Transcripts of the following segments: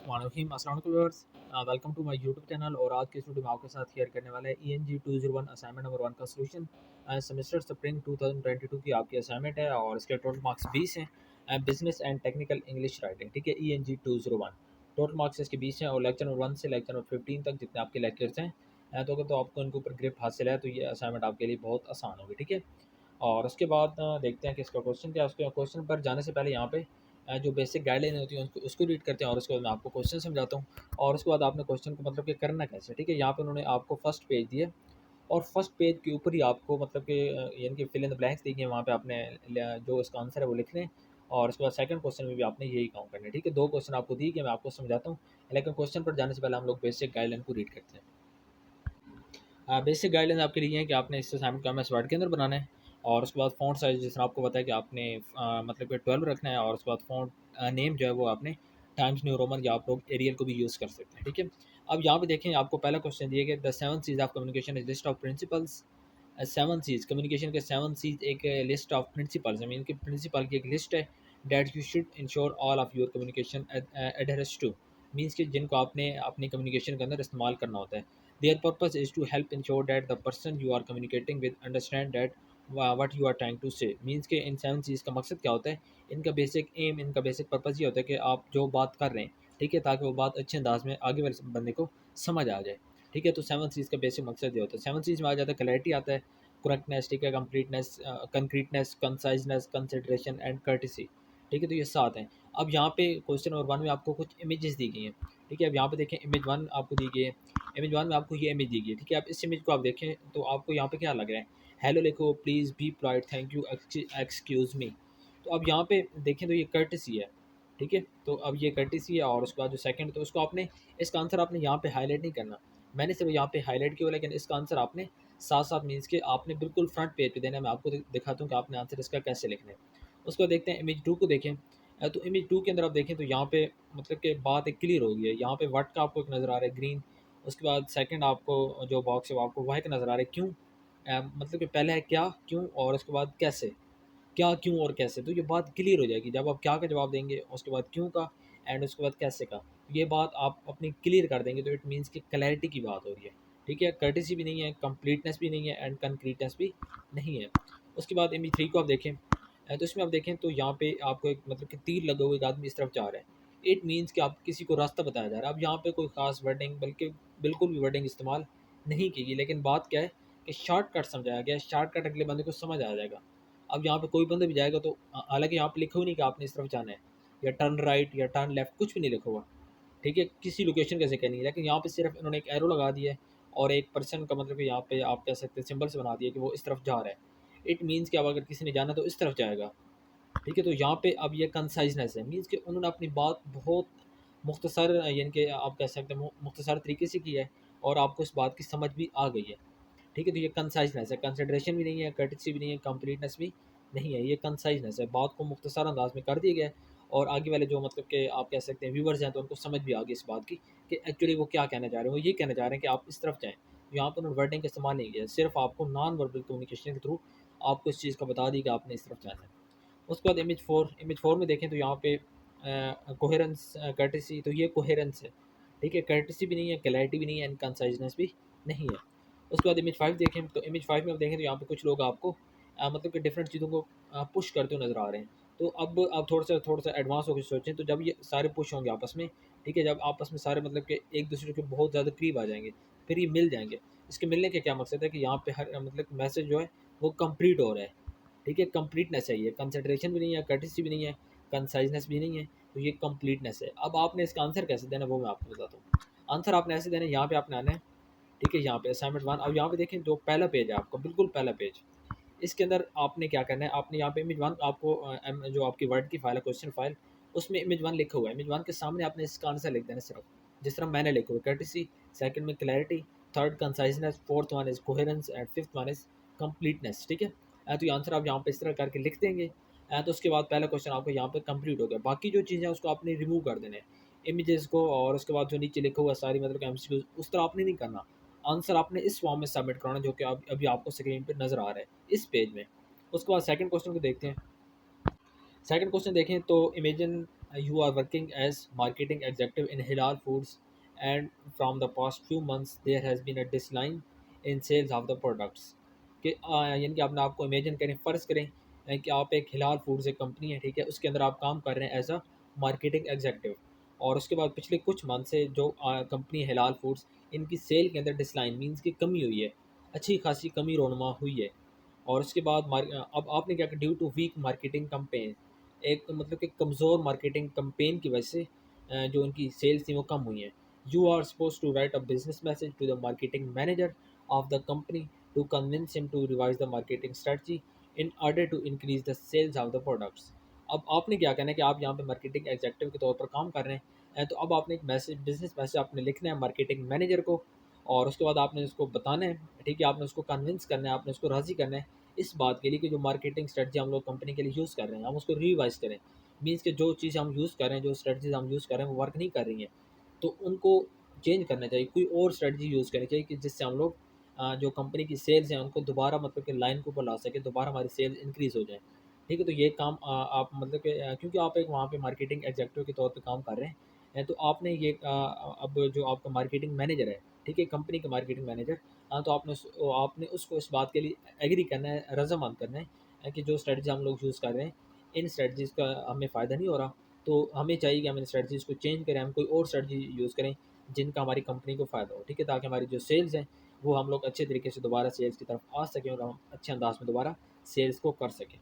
वालेकुम अस्सलाम वालेकुम viewers, welcome to my YouTube channel. और आज के इस वीडियो में आपके साथ शेयर करने वाला है ENG 201 असाइनमेंट नंबर 1 का सलूशन। सेमेस्टर स्प्रिंग 2022 की आपकी असाइनमेंट है और इसके टोटल मार्क्स 20 हैं। Business and technical English writing, ठीक है। ENG 201 टोटल मार्क्स इसके 20 हैं और लेक्चर नंबर 1 से लेक्चर नंबर 15 तक जितने आपके लेक्चर्स हैं, तो अगर तो आपको इनके ऊपर ग्रिप हासिल है तो ये असाइनमेंट आपके लिए बहुत आसान होगी, ठीक है। और उसके बाद देखते हैं कि इसका क्वेश्चन क्या है। उसके क्वेश्चन पर जाने से पहले यहाँ पे जो बेसिक गाइडलाइन होती है उसको रीड करते हैं और उसके बाद मैं आपको क्वेश्चन समझाता हूँ। और उसके बाद आपने क्वेश्चन को मतलब कि करना कैसे, ठीक है। यहाँ पे उन्होंने आपको फर्स्ट पेज दिए और फर्स्ट पेज के ऊपर ही आपको मतलब कि यानी कि फिल इन द ब्लैंक्स दी गई हैं, वहाँ पे आपने जो इसका आंसर है वो लिख लें। और उसके बाद सेकंड क्वेश्चन में भी आपने यही काम करना है, ठीक है। दो क्वेश्चन आपको दिए गए, मैं आपको समझाता हूँ। लेकिन क्वेश्चन पर जाने से पहले हम लोग बेसिक गाइडलाइन को रीड करते हैं। बेसिक गाइडलाइंस आपके लिए है कि आपने इस असाइनमेंट को MS वर्ड के अंदर बनाना है। और उसके बाद फ़ॉन्ट साइज़ जिस तरह आपको पता है कि आपने मतलब कि 12 रखना है। और उसके बाद फ़ॉन्ट नेम जो है वो आपने टाइम्स न्यू रोमन या आप लोग एरियल को भी यूज़ कर सकते हैं, ठीक है। अब यहाँ पे देखें, आपको पहला क्वेश्चन दिया गया the 7 Cs of communication is list of principles. 7 Cs communication के 7 सीज एक लिस्ट ऑफ प्रिंसिपल्स है, मीन कि प्रिंसिपल की एक लिस्ट है। That you should ensure all of your communication adheres to, means कि जिनको आपने अपनी कम्युनिकेशन के अंदर इस्तेमाल करना होता है। Their purpose is to help ensure that the person you are communicating with understand that what you are trying to say. Means के इन 7 चीज़ का मकसद क्या होता है, इनका बेसिक एम, इनका बेसिक पर्पज़ ये होता है कि आप जो बात कर रहे हैं, ठीक है, ताकि वो बात अच्छे अंदाज में आगे वाले बंदे को समझ आ जाए, ठीक है। तो 7 चीज़ का बेसिक मकसद ये होता है। 7 चीज़ में आ जाता है क्लैरिटी आता है, करेक्टनेस, ठीक है, completeness, concreteness, conciseness, consideration and courtesy, ठीक है। तो ये 7 हैं। अब यहाँ पे क्वेश्चन नंबर 1 में आपको कुछ इमेजेस दी गई हैं, ठीक है। अब यहाँ पे देखें, इमेज 1 आपको दी गई है। इमेज 1 में आपको ये इमेज दी गई है, ठीक है। आप इस इमेज को आप देखें तो आपको यहाँ पे क्या लग रहा है, हेलो लिखो, please be polite, thank you, excuse me. तो अब यहाँ पे देखें तो ये कर्टेसी है, ठीक है। तो अब ये कर्टेसी है और उसके बाद जो सेकंड, तो उसको आपने, इसका आंसर आपने यहाँ पे हाईलाइट नहीं करना। मैंने सिर्फ यहाँ पे हाईलाइट किया, लेकिन इसका आंसर आपने साथ साथ मीन्स के आपने बिल्कुल फ्रंट पेज पे देना है। मैं आपको दिखाता हूँ कि आपने आंसर इसका कैसे लिखना है। उसके बाद देखते हैं इमेज 2 को देखें। तो इमेज 2 के अंदर आप देखें तो यहाँ पे मतलब कि बात एक क्लियर हो गई है। यहाँ पे व्हाट का आपको एक नज़र आ रहा है ग्रीन। उसके बाद सेकंड आपको जो बॉक्स है वो आपको वाई का नज़र आ रहा है, क्यों। मतलब कि पहले है क्या, क्यों, और उसके बाद कैसे, क्या, क्यों और कैसे। तो ये बात क्लियर हो जाएगी जब आप क्या का जवाब देंगे, उसके बाद क्यों का, एंड उसके बाद कैसे का। ये बात आप अपनी क्लियर कर देंगे तो इट मीन्स कि क्लैरिटी की बात हो रही है, ठीक है। कर्टेसी भी नहीं है, कंप्लीटनेस भी नहीं है, एंड कंक्रीटनेस भी नहीं है। उसके बाद इमेज 3 को आप देखें। तो इसमें आप देखें तो यहाँ पे आपको एक मतलब कि तीर लगा हुआ एक आदमी इस तरफ जा रहा है। इट मीन्स कि आप किसी को रास्ता बताया जा रहा है। अब यहाँ पे कोई ख़ास वर्डिंग, बल्कि बिल्कुल भी वर्डिंग इस्तेमाल नहीं की गई, लेकिन बात क्या है कि शॉर्टकट समझाया गया है। शॉर्टकट अगले बंदे को समझ आ जाएगा। अब यहाँ पे कोई बंदा भी जाएगा तो हालांकि यहाँ पे लिखा हुआ नहीं कि आपने इस तरफ जाना है, या टर्न राइट या टर्न लेफ्ट, कुछ भी नहीं लिखा हुआ, ठीक है। किसी लोकेशन कैसे करनी है, लेकिन यहाँ पे सिर्फ इन्होंने एक एरो लगा दिया है और एक पर्सन का मतलब कि यहाँ पे आप कह सकते हैं सिंबल से बना दिया कि वो इस तरफ जा रहा है। इट मीन्स कि अब अगर किसी ने जाना तो इस तरफ जाएगा, ठीक है। तो यहाँ पे अब ये कंसाइजनेस है, मीन्स कि उन्होंने अपनी बात बहुत मुख्तसर, यानी कि आप कह सकते हैं मुख्तसर तरीके से की है और आपको इस बात की समझ भी आ गई है, ठीक है। तो ये कंसाइजनेस है, कंसिडरेशन भी नहीं है, कर्टेसी भी नहीं है, कंप्लीटनेस भी नहीं है, ये कंसाइजनेस है। बात को मुख्तसर अंदाज में कर दिया गया है और आगे वाले जो मतलब कि आप कह सकते हैं व्यूवर्स हैं तो उनको समझ भी आ गई इस बात की कि एक्चुअली वो क्या कहना चाह रहे हैं। वो ये कहना चाह रहे हैं कि आप इस तरफ जाएँ। यहाँ पर उन्होंने वर्डिंग का इस्तेमाल नहीं किया, सिर्फ आपको नॉन वर्बल कम्युनिकेशन के थ्रू आपको इस चीज़ का बता दी कि आपने इस तरफ जाना है। उसके बाद इमेज 4 में देखें तो यहाँ पे कोहेरेंस, कर्टेसी, तो ये कोहेरेंस है, ठीक है। कर्टेसी भी नहीं है, क्लैरिटी भी नहीं है, एंड कंसाइजनेस भी नहीं है। उसके बाद इमेज 5 देखें तो इमेज 5 में आप देखें तो यहाँ पे कुछ लोग आपको मतलब कि डिफरेंट चीज़ों को पुश करते हुए नज़र आ रहे हैं। तो अब आप थोड़ा सा एडवांस होकर सोचें, तो जब ये सारे पुश होंगे आपस में, ठीक है, जब आपस में सारे मतलब कि एक दूसरे के बहुत ज़्यादा करीब आ जाएंगे, फिर ये मिल जाएंगे। इसके मिलने का क्या मकसद है कि यहाँ पे हर मतलब मैसेज जो है वो कंप्लीट हो रहा है, ठीक है। कंप्लीटनेस है, ये कंसंट्रेशन भी नहीं है, कर्टेसी भी नहीं है, कंसाइजनेस भी नहीं है, तो ये कंप्लीटनेस है। अब आपने इसका आंसर कैसे देना है वो मैं आपको बताता हूँ। आंसर आपने ऐसे देना है, यहाँ पे आपने आना है, ठीक है। यहाँ पे असाइनमेंट 1, अब यहाँ पे देखें जो पहला पेज है आपका, बिल्कुल पहला पेज, इसके अंदर आपने क्या करना है, आपने यहाँ पे इमेज 1 आपको जो आपकी वर्ड की फाइल है, क्वेश्चन फाइल, उसमें इमेज 1 लिखा हुआ है। इमेज 1 के सामने आपने इसका आंसर लिख देना सिर्फ, जिस तरह मैंने लिखा हुआ है, कर्टेसी, सेकंड में clarity, third conciseness, fourth one is coherence and fifth one is completeness, ठीक है। तो ये आंसर आप यहाँ पे इस तरह करके लिख देंगे। तो उसके बाद पहला क्वेश्चन आपको यहाँ पे कंप्लीट हो गया। बाकी जो चीज़ें हैं उसको आपने रिमूव कर देना है, इमेजेस को, और उसके बाद जो नीचे लिखा हुआ है सारी मतलब MCQ उस तरह आपने नहीं करना। आंसर आपने इस फॉर्म में सबमिट कराना जो कि अभी आपको स्क्रीन पे नज़र आ रहा है इस पेज में। उसके बाद सेकंड क्वेश्चन को देखते हैं। सेकंड क्वेश्चन देखें तो imagine You are working as marketing executive in Hilal Foods, and from the past few months there has been a decline in sales of the products. कि यानी कि अपने आप को इमेजिन करें, फ़र्ज़ करें कि आप एक हिलाल फूड्स एक कंपनी है, ठीक है? उसके अंदर आप काम कर रहे हैं एज़ अ मार्केटिंग एग्जीक्यूटिव, और उसके बाद पिछले कुछ मंथ से जो कंपनी है हिलाल फूड्स, इनकी सेल के अंदर डिक्लाइन मीन्स की कमी हुई है, अच्छी खासी कमी रोनमा हुई है। और उसके बाद अब आपने क्या किया, due to weak marketing campaign, एक मतलब कि कमज़ोर मार्केटिंग कैंपेन की वजह से जो उनकी सेल्स थी वो कम हुई हैं। You are suppose to write a business message to the marketing manager of the company to convince him to revise the marketing strategy in order to increase the sales of the products. अब आपने क्या करना है कि आप यहाँ पे marketing executive के तौर पर काम कर रहे हैं, तो अब आपने एक मैसेज, बिजनेस मैसेज आपने लिखना है मार्केटिंग मैनेजर को, और उसके बाद आपने उसको बताना है, ठीक है? आपने उसको कन्विंस करना है, आपने उसको राज़ी करना है इस बात के लिए कि जो मार्केटिंग स्ट्रेटजी हम लोग कंपनी के लिए यूज़ कर रहे हैं, हम उसको रिवाइज़ करें। मीन्स कि जो चीज़ हम यूज़ कर रहे हैं, जो स्ट्रेटजीज़ हम यूज़ कर रहे हैं, वो वर्क नहीं कर रही हैं, तो उनको चेंज करना चाहिए, कोई और स्ट्रेटजी यूज़ करनी चाहिए कि जिससे हम लोग जो कंपनी की सेल्स हैं, उनको दोबारा मतलब कि लाइन के ऊपर ला सकें, दोबारा हमारी सेल्स इंक्रीज़ हो जाए। ठीक है? तो ये काम आप मतलब कि क्योंकि आप एक वहाँ पे मार्केटिंग एग्जीक्यूटिव के तौर पे काम कर रहे हैं, तो आपने ये अब जो आपका मार्केटिंग मैनेजर है, ठीक है? कंपनी का मार्केटिंग मैनेजर, तो आपने उसको इस बात के लिए एग्री करना है, रज़ामंद करना है कि जो स्ट्रेटजी हम लोग यूज़ कर रहे हैं, इन स्ट्रेटजीज़ का हमें फ़ायदा नहीं हो रहा, तो हमें चाहिए कि हम इन स्ट्रेटजीज़ को चेंज करें, हम कोई और स्ट्रेटजी यूज़ करें, जिनका हमारी कंपनी को फ़ायदा हो, ठीक है? ताकि हमारी जो सेल्स हैं, वो हम लोग अच्छे तरीके से दोबारा सेल्स की तरफ आ सकें और हम अच्छे अंदाज़ में दोबारा सेल्स को कर सकें।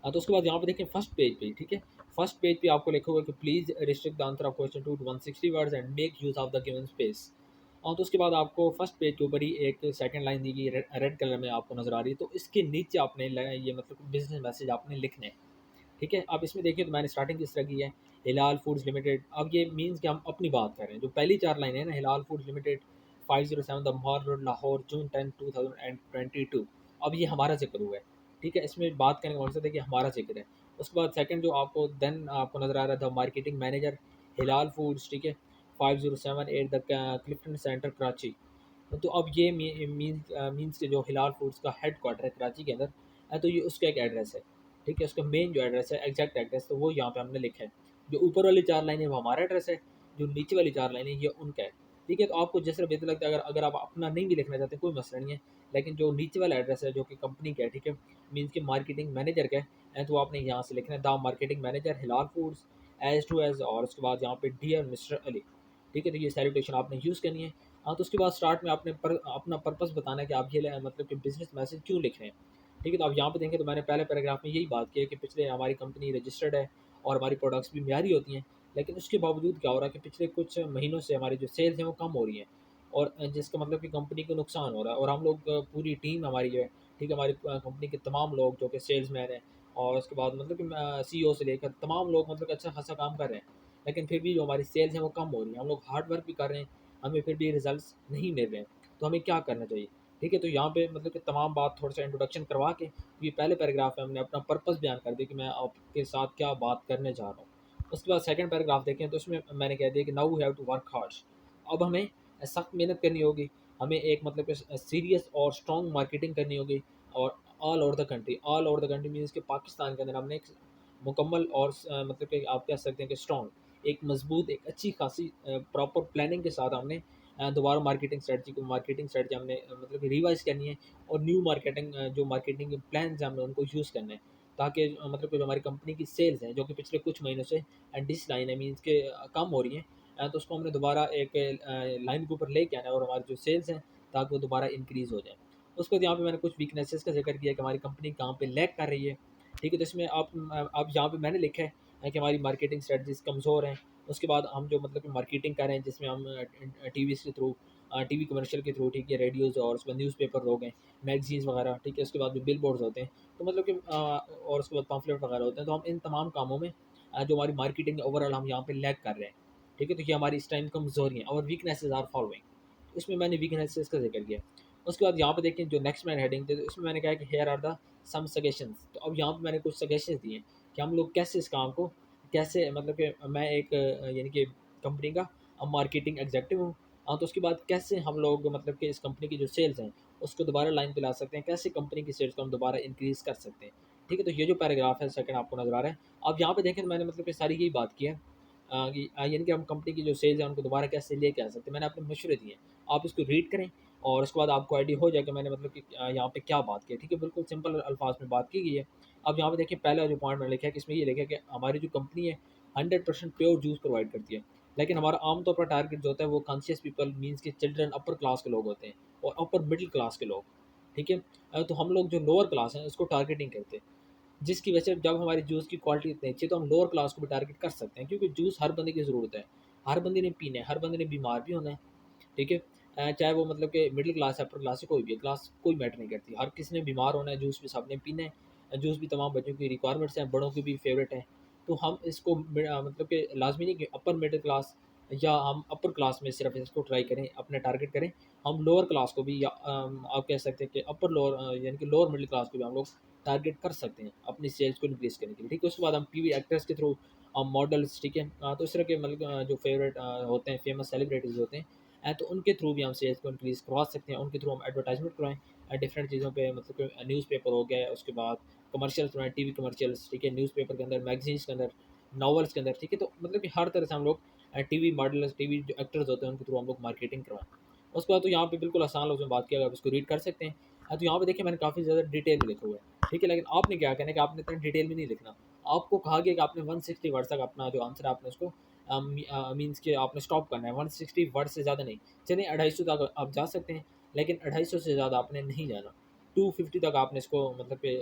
तो उसके बाद यहाँ पे देखें फर्स्ट पेज पे, ठीक है? फर्स्ट पेज पे आपको लिखा हुआ है कि please restrict the answer of question to 160 words and make use of the given space. तो उसके बाद आपको फर्स्ट पेज के ऊपर ही एक सेकंड लाइन दी गई, रेड कलर में आपको नज़र आ रही है, तो इसके नीचे आपने ये मतलब बिज़नेस मैसेज आपने लिखने हैं, ठीक है? अब इसमें देखिए तो मैंने स्टार्टिंग किस तरह की है, हिलाल फूड्स लिमिटेड। अब ये मीन्स कि हम अपनी बात कर रहे हैं, जो पहली 4 लाइनें हैं ना, Hilal foods limited 507 the mall road Lahore June 10 2022, अब ये हमारा ज़िक्र हुआ है, ठीक है? इसमें बात करने का मकसद है कि हमारा ज़िक्र है। उसके बाद सेकंड जो आपको देन आपको नज़र आ रहा था, मार्केटिंग मैनेजर हिलाल फूड्स, ठीक है? 5078 द क्लिफ्टन सेंटर कराची। तो अब ये मीन्स के जो हिलाल फूड्स का हेडक्वार्टर है कराची के अंदर, तो ये उसका एक एड्रेस है, ठीक है? उसका मेन जो एड्रेस है, एग्जैक्ट एड्रेस, तो वो यहाँ पे हमने लिखा है। जो ऊपर वाली 4 लाइनें वो हमारा एड्रेस है, जो नीचे वाली 4 लाइनें ये उनका है, ठीक है? तो आपको जिस तरह बेहतर लगता है, अगर अगर आप अपना नहीं भी लिखना चाहते कोई मसला नहीं है, लेकिन जो नीचे वाला एड्रेस है जो कि कंपनी का है, ठीक है? मीन्स कि मार्केटिंग मैनेजर का है, तो आपने यहाँ से लिखना है the marketing manager Hilal foods as to as, और उसके बाद यहाँ पे डियर मिस्टर अली, ठीक है? तो ये सैल्यूटेशन आपने यूज़ करनी है। तो उसके बाद स्टार्ट में आपने अपना पर्पस बताना है कि आप ये मतलब कि बिज़नेस मैसेज क्यों लिख रहे हैं, ठीक है? तो आप यहाँ पे देखें तो मैंने पहले पैराग्राफ में यही बात की है कि पिछले हमारी कंपनी रजिस्टर्ड है और हमारी प्रोडक्ट्स भी म्यारी होती हैं, लेकिन उसके बावजूद क्या हो रहा है कि पिछले कुछ महीनों से हमारी जो सेल्स हैं वो कम हो रही हैं, और जिसका मतलब कि कंपनी को नुकसान हो रहा है, और हम लोग पूरी टीम हमारी जो है, ठीक है? हमारी कंपनी के तमाम लोग जो कि सेल्समैन हैं, और उसके बाद मतलब कि सीईओ से लेकर तमाम लोग मतलब कि अच्छा खासा काम कर रहे हैं, लेकिन फिर भी जो हमारी सेल्स हैं वो कम हो रही हैं। हम लोग हार्ड वर्क भी कर रहे हैं, हमें फिर भी रिजल्ट्स नहीं मिल रहे हैं, तो हमें क्या करना चाहिए, ठीक है? तो यहाँ पे मतलब कि तमाम बात थोड़ा सा इंट्रोडक्शन करवा के, ये पहले पैराग्राफ में हमने अपना पर्पस बयान कर दिया कि मैं आपके साथ क्या बात करने जा रहा हूँ। उसके बाद सेकंड पैराग्राफ देखें तो उसमें मैंने कह दिया कि now we have to work hard. अब हमें सख्त मेहनत करनी होगी, हमें एक मतलब कि सीरियस और स्ट्रॉन्ग मार्केटिंग करनी होगी, और all over the country means कि पाकिस्तान के अंदर हमने एक मुकम्मल और मतलब कि आप कह सकते हैं कि स्ट्रॉन्ग, एक मजबूत, एक अच्छी खासी प्रॉपर प्लानिंग के साथ हमने दोबारा मार्केटिंग स्ट्रेटजी हमने मतलब कि रिवाइज़ करनी है, और न्यू जो मार्केटिंग प्लान्स हैं हमने उनको यूज़ करना है, ताकि मतलब कि जो हमारी कंपनी की सेल्स हैं जो कि पिछले कुछ महीनों से डिसलाइन है, मीन्स के कम हो रही हैं, तो उसको हमने दोबारा एक लाइन के ऊपर लेके आना है, और हमारी जो सेल्स हैं ताकि वो दोबारा इंक्रीज़ हो जाए। उसके बाद यहाँ पे मैंने कुछ वीकनेसेस का ज़िक्र किया कि हमारी कंपनी कहाँ पे लैग कर रही है, ठीक है? तो इसमें आप यहाँ पे मैंने लिखा है कि हमारी मार्केटिंग स्ट्रेटजीज़ कमज़ोर हैं। उसके बाद हम जो मतलब कि मार्केटिंग कर रहे हैं, जिसमें हम टीवी के थ्रू, टीवी कमर्शियल के थ्रू, ठीक है? रेडियोज़ और उसके बाद न्यूज़पेपर हो गए, मैगज़ीन्स वगैरह, ठीक है? उसके बाद बिल बोर्ड्स होते हैं, तो मतलब कि और उसके बाद पम्फलेट वगैरह होते हैं, तो हम इन तमाम कामों में जो हमारी मार्केटिंग ओवरऑल हम यहाँ पे लैग कर रहे हैं, ठीक है? तो ये हमारी इस टाइम कमज़ोरी है, और वीकनेसेस आर फॉलोइंग, इसमें मैंने वीकनेसेस का ज़िक्र किया। उसके बाद यहाँ पे देखें जो नेक्स्ट मैंने हेडिंग दी, तो इसमें मैंने कहा कि here are the some suggestions. तो अब यहाँ पे मैंने कुछ सजेशंस दिए कि हम लोग कैसे इस काम को, कैसे मतलब कि मैं एक यानी कि कंपनी का मार्केटिंग एग्जीक्यूटिव हूँ, तो उसके बाद कैसे हम लोग मतलब कि इस कंपनी की जो सेल्स हैं उसको दोबारा लाइन पे ला सकते हैं, कैसे कंपनी की सेल्स को हम दोबारा इंक्रीज़ कर सकते हैं, ठीक है, तो ये जो पैराग्राफ है सेकंड आपको नज़र आ रहा है। अब यहाँ पे देखें तो मैंने मतलब कि सारी यही बात की है, यानी कि हम कंपनी की जो सेल्स है उनको दोबारा कैसे लेके आ सकते हैं। मैंने अपने मशवरे दिए हैं, आप इसको रीड करें और उसके बाद आपको आइडिया हो जाए कि मैंने मतलब कि यहाँ पे क्या बात की है। ठीक है, बिल्कुल सिंपल अल्फाज में बात की गई है। अब यहाँ पे देखिए पहला जो पॉइंट मैंने लिखा है कि इसमें ये लिखा है कि हमारी जो कंपनी है 100% प्योर जूस प्रोवाइड करती है, लेकिन हमारा आमतौर पर टारगेट जो होता है वो कॉन्शियस पीपल मीन्स के चिल्ड्रन, अपर क्लास के लोग होते हैं और अपर मिडिल क्लास के लोग। ठीक है, तो हम लोग जो लोअर क्लास हैं उसको टारगेटिंग करते हैं, जिसकी वजह से जब हमारी जूस की क्वालिटी इतनी अच्छी है तो हम लोअर क्लास को भी टारगेट कर सकते हैं, क्योंकि जूस हर बंदे की ज़रूरत है, हर बंदे ने पीना है, हर बंदे ने बीमार भी होना है। ठीक है, चाहे वो मतलब कि मिडिल क्लास है, अपर क्लास है, कोई भी है, क्लास कोई मैटर नहीं करती, हर किसी ने बीमार होना है, जूस भी सबने पीना है। जूस भी तमाम बच्चों की रिक्वायरमेंट्स हैं, बड़ों की भी फेवरेट है। तो हम इसको मतलब कि लाजमी नहीं कि अपर मिडिल क्लास या हम अपर क्लास में सिर्फ इसको ट्राई करें, अपने टारगेट करें। हम लोअर क्लास को भी या आप कह सकते हैं कि अपर लोअर यानी कि लोअर मिडिल क्लास को भी हम लोग टारगेट कर सकते हैं अपनी सेल्स को इंक्रीज़ करने के लिए। ठीक है, उसके बाद हम टीवी एक्टर्स के थ्रू, हम मॉडल्स, ठीक है, तो इस तरह के मतलब जो फेवरेट होते हैं, फेमस सेलिब्रिटीज़ होते हैं, तो उनके थ्रू भी हम सेल्स को इंक्रीज़ करवा सकते हैं। उनके थ्रू हम एडवर्टाइजमेंट करवाएँ डिफरेंट चीज़ों पे, मतलब कि न्यूज़पेपर हो गया, उसके बाद कमर्शियल्स करवाएँ, टीवी कमर्शियल्स, ठीक है, न्यूज़पेपर के अंदर, मैगज़ीन्स के अंदर, नॉवेल्स के अंदर। ठीक है, तो मतलब कि हर तरह से हम लोग टीवी मॉडल्स, टीवी जो एक्टर्स होते हैं उनके थ्रू हम लोग मार्केटिंग करवाएँ। उसके बाद तो यहाँ पे बिल्कुल आसान लफ्ज़ों में बात की, अगर आप इसको रीड कर सकते हैं। तो यहाँ पे देखिए मैंने काफ़ी ज़्यादा डिटेल में लिखा हुआ है। ठीक है, लेकिन आपने क्या करना है कि आपने इतना डिटेल में नहीं लिखना। आपको कहा गया कि आपने 160 वर्ड्स तक अपना जो आंसर है आपने उसको मीन्स कि आपने स्टॉप करना है, 160 वर्ड से ज़्यादा नहीं। चलिए 250 तक आप जा सकते हैं, लेकिन 250 से ज़्यादा आपने नहीं जाना। 250 तक आपने इसको मतलब कि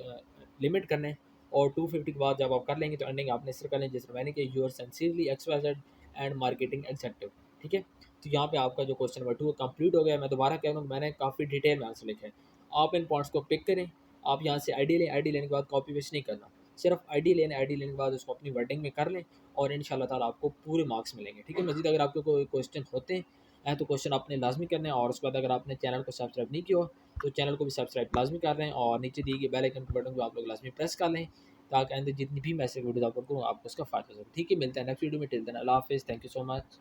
लिमिट करना है, और 250 के बाद जब आप कर लेंगे तो एंडिंग आपने इस तरह कर लें जैसे मैंने कि your sincerely XYZ and marketing executive. ठीक है, तो यहाँ पे आपका जो क्वेश्चन नंबर 2 कंप्लीट हो गया। मैं दोबारा कह रहा हूँ, मैंने काफ़ी डिटेल में आंसर लिखे हैं। आप इन पॉइंट्स को पिक करें, आप यहाँ से आईडी लें, आईडी लेने के बाद कॉपी पेस्ट नहीं करना, सिर्फ आईडी लेना, आईडी लेने के बाद उसको अपनी वर्डिंग में कर लें और इंशाल्लाह ताला आपको पूरे मार्क्स मिलेंगे। ठीक है, मज़ीद अगर आपके कोई क्वेश्चन होते हैं तो क्वेश्चन आपने लाजमी करना है, और उसके बाद अगर आपने चैनल को सब्सक्राइब नहीं किया हो तो चैनल को भी सब्सक्राइब लाजमी कर लें, और नीचे दी गई बेल आइकन के बटन को आप लोग लाजमी प्रेस कर लें, ताकि आइंदा जितनी भी मैं ऐसे वीडियोज़ अपलोड करूँ आपको उसका फ़ायदा हो सके। ठीक है, मिलते हैं नेक्स्ट वीडियो में, टिल देन अल्लाह हाफ़िज़, थैंक यू सो मच।